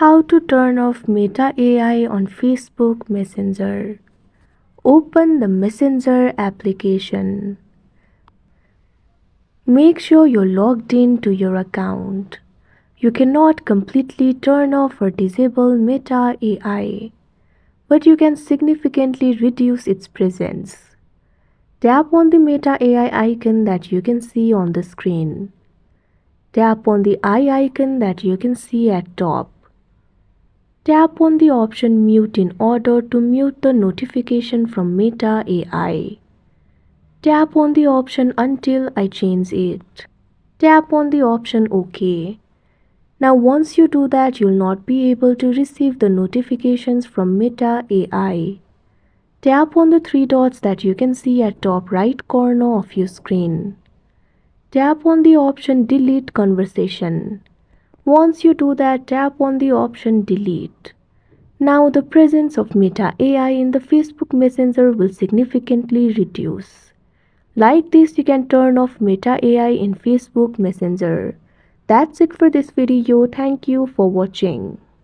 How to turn off Meta AI on Facebook Messenger. Open the Messenger application. Make sure you're logged in to your account. You cannot completely turn off or disable Meta AI, but you can significantly reduce its presence. Tap on the Meta AI icon that you can see on the screen. Tap on the eye icon that you can see at top. Tap on the option Mute in order to mute the notification from Meta AI. Tap on the option Until I change it. Tap on the option OK. Now once you do that, you'll not be able to receive the notifications from Meta AI. Tap on the three dots that you can see at top right corner of your screen. Tap on the option Delete Conversation. Once you do that, tap on the option Delete. Now the presence of Meta AI in the Facebook Messenger will significantly reduce. Like this, you can turn off Meta AI in Facebook Messenger. That's it for this video. Thank you for watching.